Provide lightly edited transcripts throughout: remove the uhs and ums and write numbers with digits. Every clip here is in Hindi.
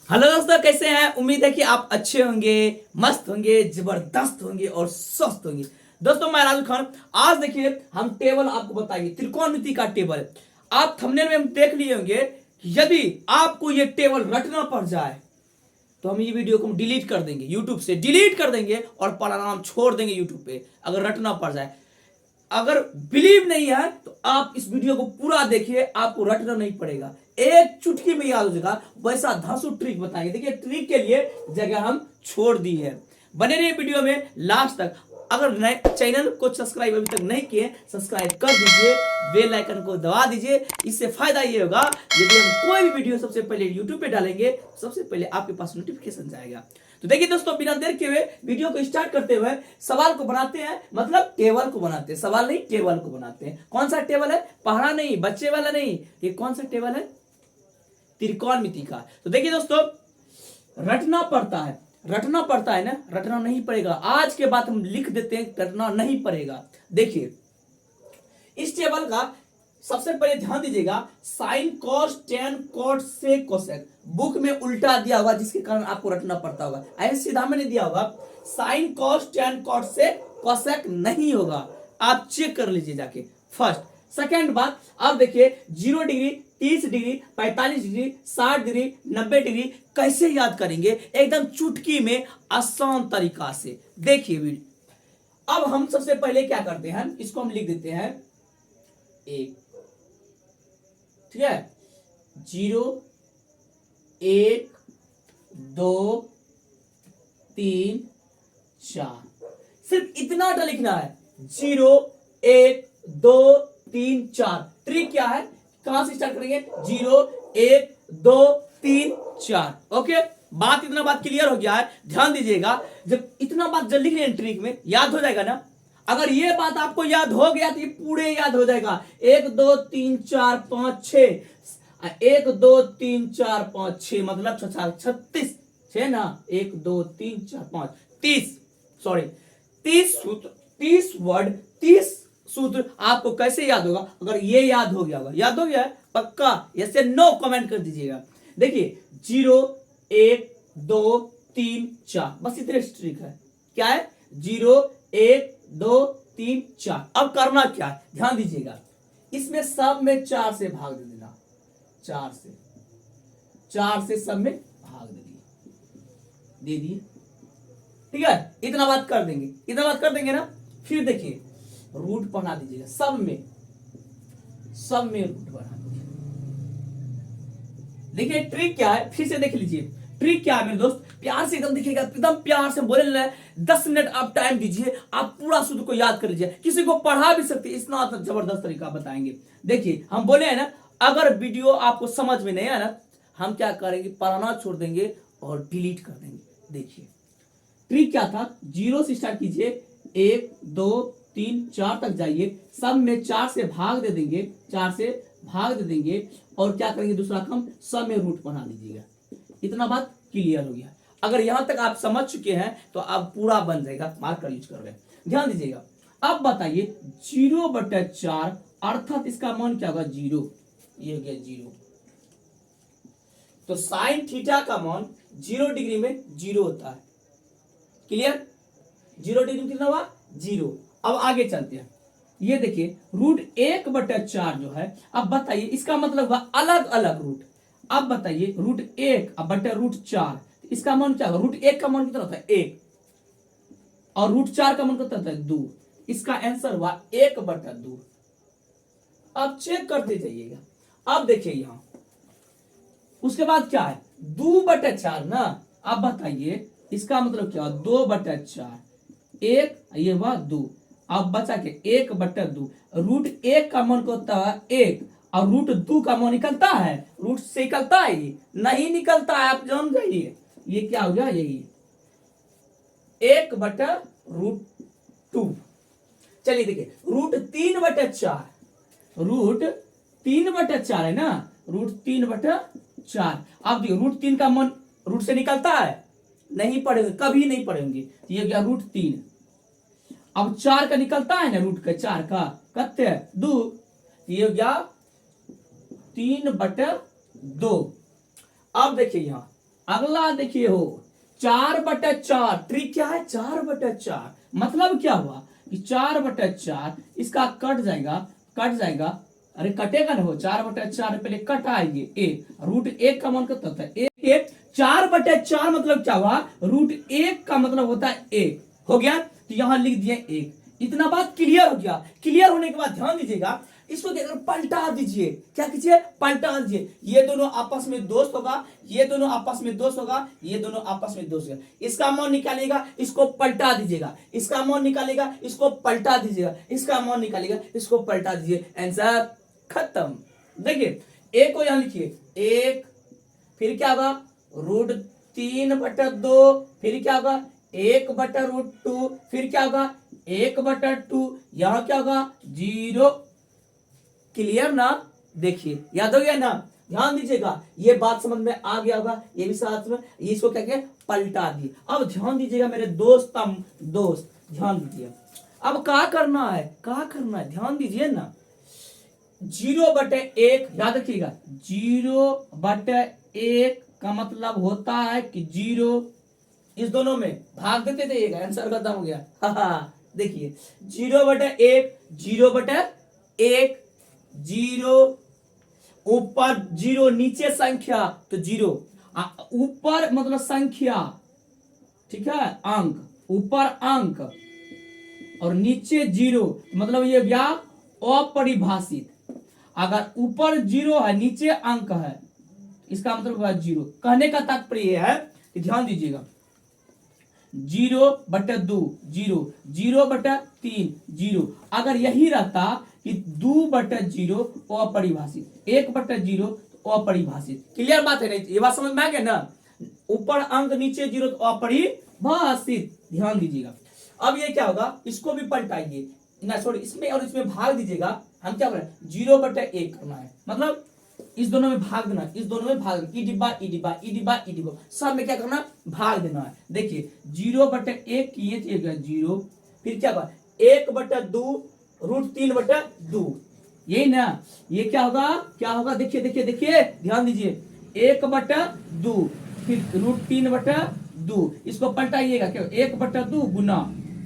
हेलो दोस्तों, कैसे हैं? उम्मीद है कि आप अच्छे होंगे, मस्त होंगे, जबरदस्त होंगे और स्वस्थ होंगे। दोस्तों, मैं राजू खान। आज देखिए, हम टेबल आपको बताएंगे, त्रिकोणमिति का टेबल। आप थंबनेल में हम देख लिए होंगे कि यदि आपको ये टेबल रटना पड़ जाए तो हम ये वीडियो को डिलीट कर देंगे, यूट्यूब से डिलीट कर देंगे और परिणाम छोड़ देंगे यूट्यूब पे, अगर रटना पड़ जाए। अगर बिलीव नहीं है तो आप इस वीडियो को पूरा देखिए, आपको रटना नहीं पड़ेगा, एक चुटकी में याद हो जाएगा। वैसा धांसू ट्रिक बताएंगे। देखिए, ट्रिक के लिए जगह हम छोड़ दी है, बने रहिए वीडियो में लास्ट तक। अगर नए चैनल को सब्सक्राइब अभी तक नहीं किए, सब्सक्राइब कर दीजिए, बेल आइकन को दबा दीजिए। इससे फायदा ये होगा, यदि हम कोई भी वीडियो सबसे पहले यूट्यूब पे डालेंगे, सबसे पहले आपके पास नोटिफिकेशन जाएगा। तो देखिए दोस्तों, बिना देर के हुए वीडियो को स्टार्ट करते हुए सवाल को बनाते हैं, मतलब टेबल को बनाते हैं। सवाल नहीं, टेबल को बनाते हैं। कौन सा टेबल है? पहाड़ा नहीं, बच्चे वाला नहीं, ये कौन सा टेबल है? त्रिकोणमिति का। तो देखिए दोस्तों, रटना पड़ता है, रटना पड़ता है ना, रटना नहीं पड़ेगा। आज के बाद हम लिख देते हैं, रटना नहीं पड़ेगा। देखिए, इस टेबल का सबसे पहले ध्यान दीजिएगा, साइन कॉस टेन कॉट से कोसेक बुक में उल्टा दिया होगा, जिसके कारण आपको रटना पड़ता होगा। ऐसे सीधा में नहीं दिया होगा, साइन कॉस टेन कॉट से कोसेक नहीं होगा। आप चेक कर लीजिए जाके। फर्स्ट सेकेंड बात, अब देखिए 0 degree, 30 degree, 45 degree, 60 degree, 90 degree कैसे याद करेंगे? एकदम चुटकी में, आसान तरीका से। देखिए वीडियो। अब हम सबसे पहले क्या करते हैं, इसको हम लिख देते हैं एक, ठीक है? 0 1 2 3 4, सिर्फ इतना सा लिखना है। 0 1 2 3 4। ट्रिक क्या है? कहां से स्टार्ट करेंगे? 0 1 2 3 4। ओके, बात इतना बात क्लियर हो गया है। ध्यान दीजिएगा, जब इतना बात जब लिख रहे हैं ट्रिक में, याद हो जाएगा ना। अगर ये बात आपको याद हो गया तो ये पूरे याद हो जाएगा। 1 2 3 4 5 6, 1 2 3 4 5 6 मतलब 36 6 ना। 1 2 3 4 5 30, सॉरी 30 सूत्र, 30 वर्ड, 30 सूत्र आपको कैसे याद होगा? अगर ये याद हो गया होगा, याद हो गया है पक्का? ऐसे नो कमेंट कर दीजिएगा। देखिए 0 1 2 3 4, बस इतने ट्रिक है। क्या है? 0 1 2 3 4। अब करना क्या है, ध्यान दीजिएगा। इसमें सब में 4 से भाग दे देना, 4 से सब में भाग दे दिए, ठीक है? इतना बात कर देंगे, इतना बात कर देंगे ना। फिर देखिए, रूट बना दीजिएगा, सब में रूट बना दीजिए। देखिए ट्रिक क्या है, फिर से देख लीजिए। ट्रिक क्या है मेरे दोस्त, प्यार से एकदम दिखेगा, एकदम प्यार से बोले। 10 मिनट आप टाइम दीजिए, आप पूरा सूत्र को याद कर लीजिए। किसी को पढ़ा भी सकते, इतना जबरदस्त तरीका बताएंगे। देखिए, हम बोले हैं ना, अगर वीडियो आपको समझ में नहीं आया ना, हम क्या करेंगे, पढ़ाना छोड़ देंगे और डिलीट कर देंगे। देखिए ट्रिक क्या था, 0 से स्टार्ट कीजिए, 1 2 3 4 तक जाइए, सब में 4 से भाग दे देंगे, 4 से भाग दे देंगे। और क्या करेंगे, दूसरा काम, सब में रूट बना लीजिएगा। इतना बात क्लियर हो गया। अगर यहां तक आप समझ चुके हैं तो अब पूरा बन जाएगा। मार्कर यूज कर रहे हैं, ध्यान दीजिएगा। अब बताइए 0/4 अर्थात इसका मान क्या होगा? 0। ये हो गया 0। तो साइन थीटा का मान 0 डिग्री में 0 होता है। क्लियर? 0 डिग्री में कितना हुआ? 0। अब आगे चलते हैं। ये देखिए, √1/4 जो है, अब बताइए इसका मतलब हुआ अलग अलग रूट। अब बताइए √1 अब बटे √4, इसका मान क्या होगा? √1 का मान कितना होता है? 1, और √4 का मान कितना होता है? 2। इसका आंसर हुआ 1/2। अब चेक करते जाइएगा। अब देखिए यहां, उसके बाद क्या है? 2/4 ना। अब बताइए इसका मतलब क्या हुआ? 2/4, 1, ये हुआ 2। अब बचा के 1/2। √1 का मान होता है 1, और √2 का मान निकलता है, रूट से निकलता है? ये नहीं निकलता है, आप जान जाइए। ये क्या हो गया? यही 1/√2। चलिए देखिए, √3/4, √3/4 है ना, √3/4। अब देखिए √3 का मान रूट से निकलता है? नहीं पढ़ेंगे, कभी नहीं पढ़ेंगे। ये गया √3। अब 4 का निकलता है ना, रूट का 4 का कत्ते 2, ये हो गया 3/2। अब देखिए यहां, अगला देखिए हो 4/4, ट्रिक क्या है 4/4, मतलब क्या हुआ कि 4/4 इसका कट जाएगा, कट जाएगा, अरे कटेगा ना, हो 4/4 पहले कट आएगी एक, रूट एक का मान कितना होता है एक, 4/4 मतलब क्या हुआ, रूट एक का मतलब होता है एक, हो गया, तो यहां लिख दिए एक। इतना बात क्लियर हो गया। क्लियर होने के बाद ध्यान दीजिएगा, इसको क्या करो पलटा दीजिए, क्या कीजिए पलटा दीजिए, ये दोनों आपस में दोस्त होगा, ये दोनों आपस में दोस्त होगा, ये दोनों आपस में दोस्त होगा, इसका मान निकालेगा, इसको पलटा दीजिएगा, इसका मान निकालेगा, इसको पलटा दीजिएगा, इसका मान निकालेगा, इसको पलटा दीजिए, आंसर खत्म। देखिए एक को यहां लिखिए एक, फिर क्या होगा √3/2, फिर क्या होगा 1/√2, फिर क्या होगा 1/2, यहां क्या होगा 0। क्लियर ना, देखिए याद हो गया ना, ध्यान दीजिएगा, ये बात समझ में आ गया होगा, ये भी साथ में, इसको क्या क्या पलटा दिए। अब ध्यान दीजिएगा मेरे दोस्त, दोस्त ध्यान दीजिए, अब क्या करना है, क्या करना है, ध्यान दीजिए ना, 0/1 याद रखिएगा, 0/1 का मतलब होता है कि 0 इस दोनों में भाग देते थे, आंसर खत्म हो गया। देखिए 0/1, 0/1, 0, ऊपर 0 नीचे संख्या तो 0, ऊपर मतलब संख्या, ठीक है अंक, ऊपर अंक और नीचे 0, मतलब ये गया अपरिभाषित। अगर ऊपर 0 है नीचे अंक है, इसका मतलब हुआ 0। कहने का तात्पर्य है कि ध्यान दीजिएगा 0/2 0, 0/3 0, अगर यही रहता कि 2/0 अपरिभाषित, 1/0 अपरिभाषित। क्लियर बात है, नहीं ये बात समझ में आ गया ना, ऊपर अंक नीचे 0 तो अपरिभाषित, ध्यान दीजिएगा। अब ये क्या होगा, इसको भी पलटाइए ना, सॉरी इसमें और इसमें भाग दीजिएगा, हम क्या करें 0/1 करना है, मतलब इस दोनों में भाग देना, इस दोनों में भाग, ई डिब्बा ई डिब्बा ई डिब्बा ई डिब्बा, सब में क्या करना भाग देना है। देखिए 0/1 ये 0, फिर क्या होगा 1/2 √3/2, यही ना, ये क्या होगा, क्या होगा, देखिए देखिए देखिए ध्यान दीजिए 1/2, फिर √3/2, इसको पलटाइएगा क्या 1/2 गुना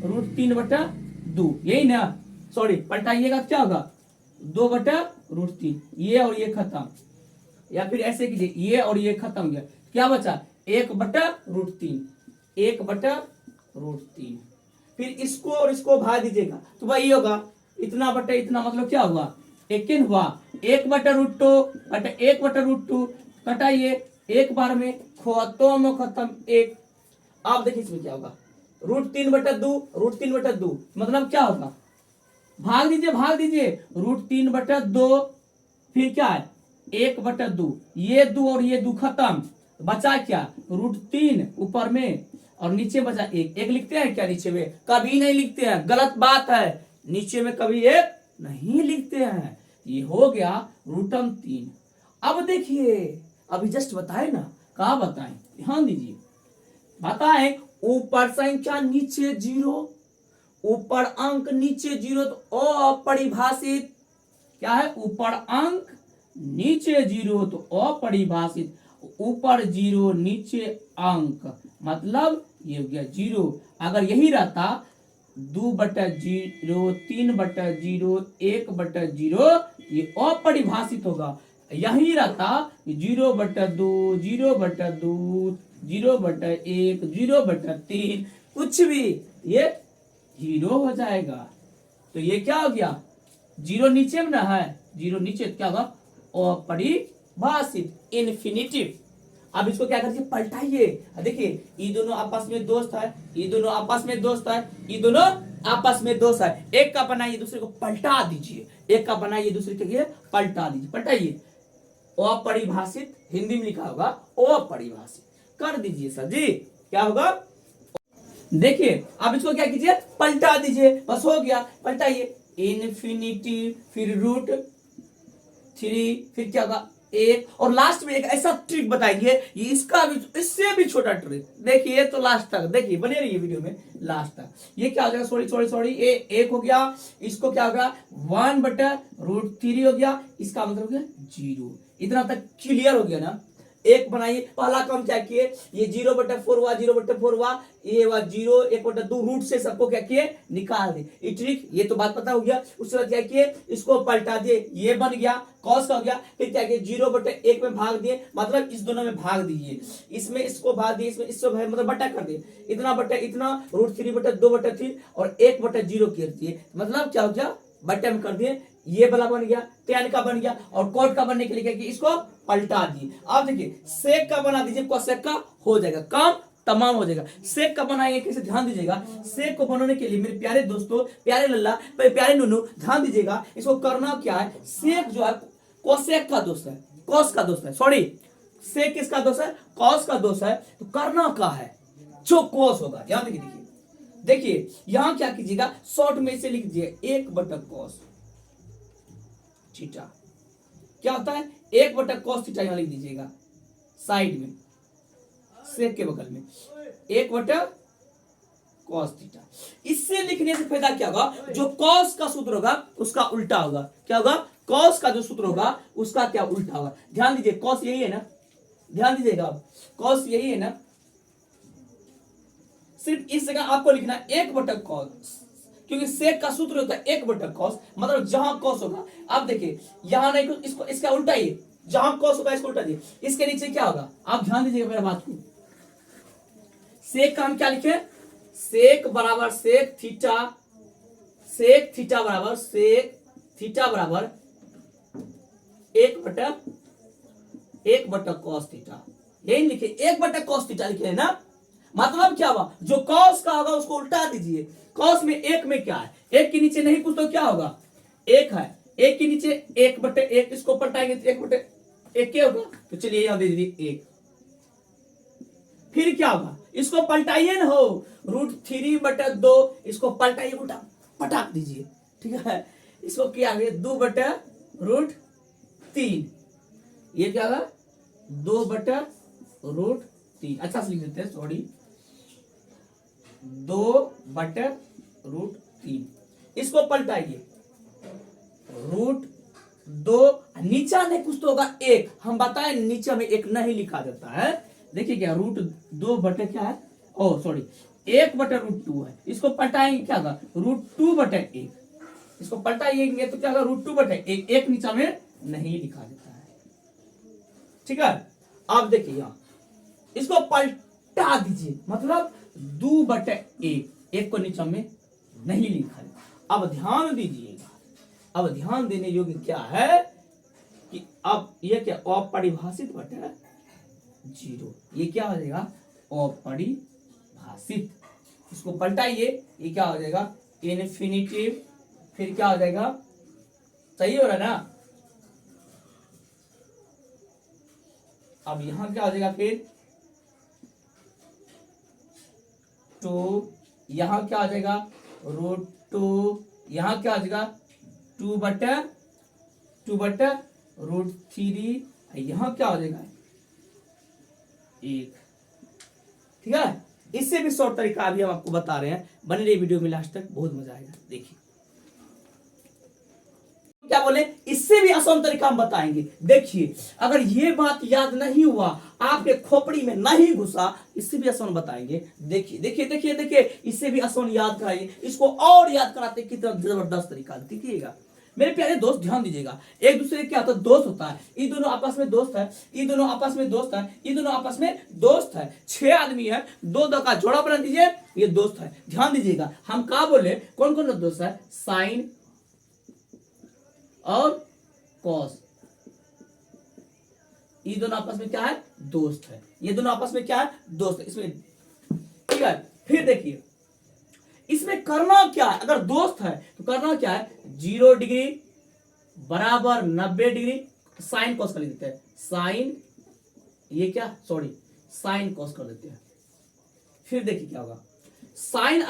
√3/2, यही ना, सॉरी पलटाइएगा क्या होगा 2/√3, ये और ये खत्म, या फिर ऐसे कीजिए ये और ये खत्म हो गया, क्या बचा 1/√3, 1/√3, फिर इसको और इसको भाग दीजिएगा तो वही होगा इतना बटे इतना, मतलब क्या हुआ एकिन हुआ 1/√2 कटाइए एक बार में, खत्म एक। आप देखिए इसमें क्या होगा √3/2 मतलब क्या होगा, भाग दीजिए भाग दीजिए, √3/2, फिर क्या है 1/2, ये 2 और ये 2 खत्म, बचा क्या √3 ऊपर में और नीचे बचा एक, एक लिखते हैं क्या नीचे में, कभी नहीं लिखते हैं, गलत बात है, नीचे में कभी एक नहीं लिखते हैं, ये हो गया √3। अब देखिए अभी जस्ट बताए ना, कहा बताएं, ध्यान दीजिए, बताएं ऊपर संख्या नीचे 0, ऊपर अंक नीचे 0 तो अपरिभाषित, क्या है ऊपर अंक नीचे 0 तो अपरिभाषित, ऊपर 0 नीचे अंक मतलब ये हो गया 0। अगर यही रहता 2/0 3/0 1/0 ये अपरिभाषित होगा, यही रहता 0/2 0/2 0/1 0/3 कुछ भी ये 0 हो जाएगा। तो ये क्या हो गया 0 नीचे में ना है, 0 नीचे क्या होगा अपरिभाषित इन्फिनिटिव। अब इसको क्या करिए पलटाइए, देखिए ये दोनों आपस में दोस्त है, ये दोनों आपस में दोस्त है, ये दोनों आपस में दोस्त है, एक का बनाइए दूसरे को पलटा दीजिए, एक का बनाइए दूसरे के पलटा दीजिए, पलटाइए अपरिभाषित, हिंदी में लिखा होगा अपरिभाषित कर दीजिए सर जी, क्या होगा देखिए। अब इसको क्या कीजिए पलटा दीजिए, बस हो गया, पलटाइए इन्फिनिटी फिर √3 फिर क्या होगा 1, और लास्ट में एक ऐसा ट्रिक बताएंगे, ये इसका भी इससे भी छोटा ट्रिक, देखिए तो लास्ट तक देखिए, बने रहिए वीडियो में लास्ट तक। ये क्या हो जाएगा सॉरी ये 1 हो गया, इसको क्या होगा 1/√3 हो गया, इसका मतलब हो गया 0। इतना तक क्लियर हो गया ना। एक बनाइए। पहला काम क्या किए, ये 0/4 हुआ, 0/4 हुआ, ये हुआ 0, 1/2 रूट से सबको क्या किए, निकाल दिए। ये ट्रिक, ये तो बात पता हो गया। उसके बाद क्या किए, इसको पलटा दिए, ये बन गया कॉस का हो गया। फिर क्या किए, 0/1 में भाग दिए, मतलब इस दोनों में भाग दीजिए, इसमें इसको भाग दिए, इसमें इसको भाग, मतलब बटा कर दिए, इतना बटा इतना, √3/2/3 और 1/0 कर दिए, मतलब क्या हो गया, बटे में कर दिए, ये वाला बन गया, tan का बन गया। और कॉट का बनने के लिए क्या किया, इसको पलटा दिए। अब देखिए सेक का बना दीजिए, कोसेक का हो जाएगा, काम तमाम हो जाएगा। सेक का बनाएंगे कैसे, ध्यान दीजिएगा। सेक को बनाने के लिए मेरे प्यारे दोस्तों, प्यारे लल्ला, प्यारे नुनू, ध्यान दीजिएगा। इसको करना क्या है, सेक जो है कोसेक का दोस्त है, कॉस का दोस्त है, सॉरी सेक किसका दोस्त है, कॉस का दोस्त है। तो करना क्या है, जो कॉस होगा, ध्यान देखिए, देखिए यहां क्या कीजिएगा, शॉर्ट में से लिख दीजिए 1/cos थीटा। क्या होता है, 1/cos थीटा यहां लिख दीजिएगा साइड में, सेक के बगल में 1/cos थीटा। इससे लिखने से फायदा क्या होगा, जो cos का सूत्र होगा उसका उल्टा होगा। क्या होगा, cos का जो सूत्र होगा उसका क्या उल्टा होगा। ध्यान दीजिए, cos यही है ना, ध्यान दीजिएगा, cos यही है ना, सिर्फ इस जगह आपको लिखना 1/cos, क्योंकि सेक का सूत्र होता है 1/cos, मतलब जहां cos होगा। आप देखिए यहां नहीं, इसको इसका उल्टा ही, जहां cos होगा इसको उल्टा दिए, इसके नीचे क्या होगा, आप ध्यान दीजिएगा मेरा बात को। सेक का हम क्या लिखे, सेक बराबर सेक थीटा, सेक थीटा बराबर सेक थीटा बराबर 1/cos थीटा, यही लिखे 1/cos थीटा लिखे है ना। मतलब क्या हुआ, जो कॉस का होगा उसको उल्टा दीजिए। कॉस में एक में क्या है, एक के नीचे नहीं कुछ तो क्या होगा, एक है, एक के नीचे 1/1, इसको पलटाएंगे तो 1/1 क्या होगा, तो चलिए यहां दे दीजिए 1। फिर क्या होगा, इसको पलटाइए ना, हो √3/2, इसको पलटाइए, उल्टा पटाक दीजिए, ठीक है। इसको क्या 2/√3, ये क्या होगा 2/√3, अच्छा से लिख देते हैं, सॉरी 2/√3। इसको पलटाइए, √2, नीचा नहीं कुछ तो होगा 1, हम बताएं नीचे में 1 नहीं लिखा जाता है। देखिए क्या √2 बटे क्या है, ओ सॉरी 1/√2 है। इसको पलटाएंगे क्या होगा, √2/1, इसको पलटाइएंगे तो क्या होगा √2/1, 1 नीचा में नहीं लिखा जाता है, ठीक है। अब देखिए यहां इसको पलटा दीजिए, मतलब 2/1, 1 को नीचे में नहीं लिखा है। अब ध्यान दीजिएगा, अब ध्यान देने योग्य क्या है कि अब ये क्या अपरिभाषित बटे 0, ये क्या हो जाएगा अपरिभाषित। इसको पलटाइए, ये क्या हो जाएगा इन्फिनिटिव, फिर क्या हो जाएगा, सही हो रहा है ना। अब यहां क्या हो जाएगा, फिर तो यहां क्या आ जाएगा √2, यहां क्या आ जाएगा 2/√3, यहां क्या हो जाएगा 1, ठीक है। इससे भी शॉर्ट तरीका अभी हम आपको बता रहे हैं, बने रहिए वीडियो में लास्ट तक, बहुत मजा आएगा। देखिए क्या बोले, इससे भी आसान तरीका हम बताएंगे। देखिए अगर ये बात याद नहीं हुआ, आपके खोपड़ी में नहीं घुसा, इससे भी आसान बताएंगे। देखिए देखिए देखिए देखिए, इससे भी आसान याद कराइए, इसको और याद कराते कितना जबरदस्त तरीका। देखिएगा मेरे प्यारे दोस्त, ध्यान दीजिएगा, एक दूसरे क्या होता है, दोस्त होता है, ये दोनों आपस में दोस्त है, ये दोनों आपस में दोस्त है, ये दोनों आपस में दोस्त है। 6 आदमी है, 2 का जोड़ा बना दीजिए, ये दोस्त है। ध्यान दीजिएगा हम क्या बोले, कौन कौन दोस्त है, साइन और कॉस, ये दोनों आपस में क्या है, दोस्त है। ये दोनों आपस में क्या है, दोस्त है, इसमें, ठीक है। फिर देखिए इसमें करना क्या है, अगर दोस्त है तो करना क्या है, 0 डिग्री बराबर 90 डिग्री, साइन कॉस कर देते हैं, साइन ये क्या, सॉरी साइन कॉस कर देते हैं। फिर देखिए क्या होगा, साइन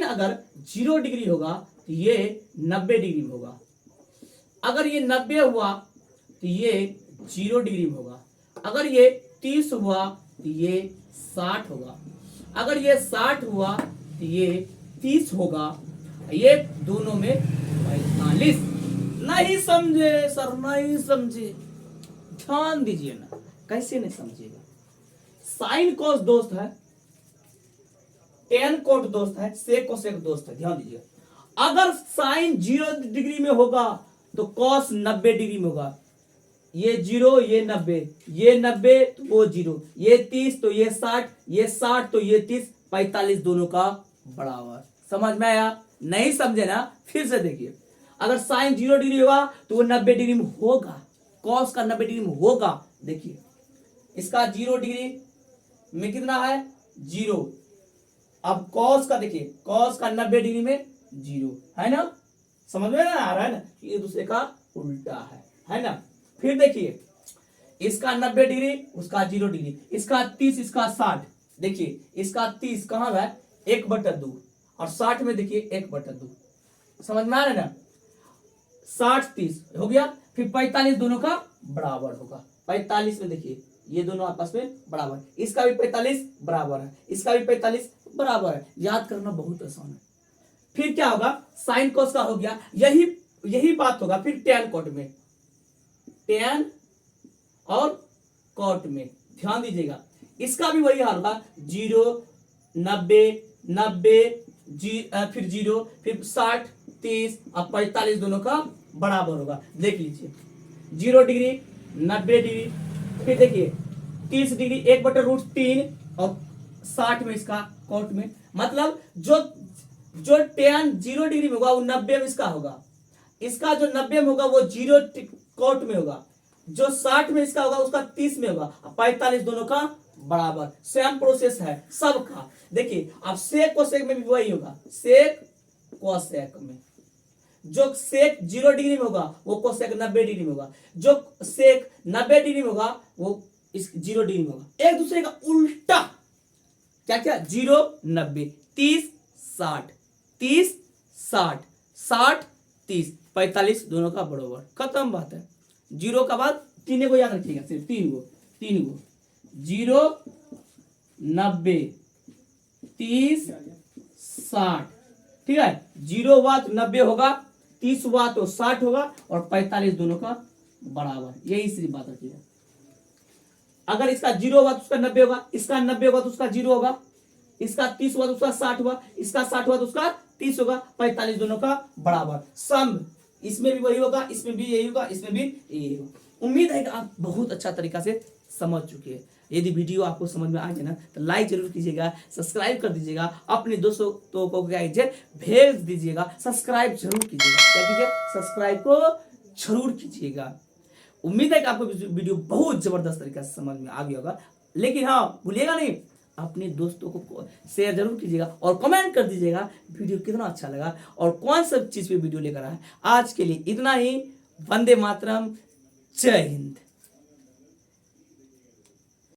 अगर 0 डिग्री होगा तो ये 90 डिग्री में होगा, अगर ये 90 हुआ तो ये 0 डिग्री में होगा, अगर ये 30 हुआ तो ये 60 होगा, अगर ये 60 हुआ तो ये 30 होगा, ये दोनों में 45। नहीं समझे सर, नहीं समझे, ध्यान दीजिए ना, कैसे नहीं समझिएगा। साइन कोस दोस्त है, टेन कोट दोस्त है, सेक कोसेक दोस्त है। ध्यान दीजिएगा, अगर साइन 0 डिग्री में होगा तो कॉस 90 डिग्री में होगा। ये 0 ये 90, ये 90 तो वो 0, ये 30 तो ये 60, ये 60 तो ये 30, 45 दोनों का बराबर। समझ में आया? नहीं समझे ना, फिर से देखिए, अगर साइन 0 डिग्री होगा तो वो 90 डिग्री में होगा, कॉस का 90 डिग्री में होगा। देखिए इसका 0 डिग्री में कितना है 0, अब कॉस का देखिए, कॉस का 90 डिग्री में 0 है ना, समझ में ना आ रहा है ना, ये दूसरे का उल्टा है ना। फिर देखिए इसका 90 डिग्री उसका 0 डिग्री, इसका 30 इसका 60, देखिए इसका 30 कहां है 1/2 और 60 में देखिए 1/2, समझ में आ रहा है ना। 60 30 हो गया, फिर 45 दोनों का बराबर होगा। 45 में देखिए ये दोनों आपस में बराबर, इसका भी 45 बराबर है, इसका भी 45 बराबर है। याद करना बहुत आसान है। फिर क्या होगा, साइन कोस का हो गया, यही बात होगा फिर टैन कोट में, टैन और कोट में। ध्यान दीजिएगा, इसका भी वही हाल होगा, 0 90 90 फिर 0 फिर 60 30 और 45 दोनों का बराबर होगा। देख लीजिए 0 डिग्री 90 डिग्री, फिर देखिए 30 डिग्री 1/√3 और 60 में इसका कोट में, मतलब जो टैन 0 डिग्री में होगा वो 90 में इसका होगा, इसका जो 90 में होगा वो 0 कोट में होगा, जो 60 में इसका होगा उसका 30 में होगा, 45 दोनों का बराबर। सेम प्रोसेस है सबका। देखिए अब सेक कोसेक में भी वही होगा, सेक कोसेक में जो सेक 0 डिग्री में होगा वो कोसेक 90 डिग्री में होगा, जो सेक 90 डिग्री में होगा वो इस 0 डिग्री में होगा। एक दूसरे का उल्टा, क्या क्या 0 90 30 60 30 60 60 30 45 दोनों का बराबर, खत्म बात है। 0 का बाद 3 को याद रखिएगा, सिर्फ 3 गो 0 90 30 60, ठीक है। 0 हुआ तो 90 होगा, 30 हुआ तो 60 होगा और 45 दोनों का बराबर, यही सिर्फ बात रखिएगा। अगर इसका 0 हुआ तो उसका 90 होगा, इसका 90 होगा तो उसका 0 होगा, इसका 30 हुआ तो उसका 60 हुआ, इसका 60 हुआ तो उसका 30 होगा, 45 दोनों का बराबर। सम इसमें भी वही होगा, इसमें भी यही होगा, इसमें भी यही होगा। उम्मीद है कि आप बहुत अच्छा तरीका से समझ चुके हैं। यदि वीडियो आपको समझ में आ गया ना तो लाइक जरूर कीजिएगा, सब्सक्राइब कर दीजिएगा, अपने दोस्तों को क्या कीजिए भेज दीजिएगा, सब्सक्राइब जरूर कीजिएगा, क्या कीजिए सब्सक्राइब को जरूर कीजिएगा। उम्मीद है कि आपको वीडियो बहुत जबरदस्त तरीके से समझ में आ गया होगा। लेकिन हाँ भूलिएगा नहीं, अपने दोस्तों को शेयर जरूर कीजिएगा और कमेंट कर दीजिएगा वीडियो कितना अच्छा लगा और कौन सा चीज पे वीडियो लेकर आया। आज के लिए इतना ही। वंदे मातरम, जय हिंद।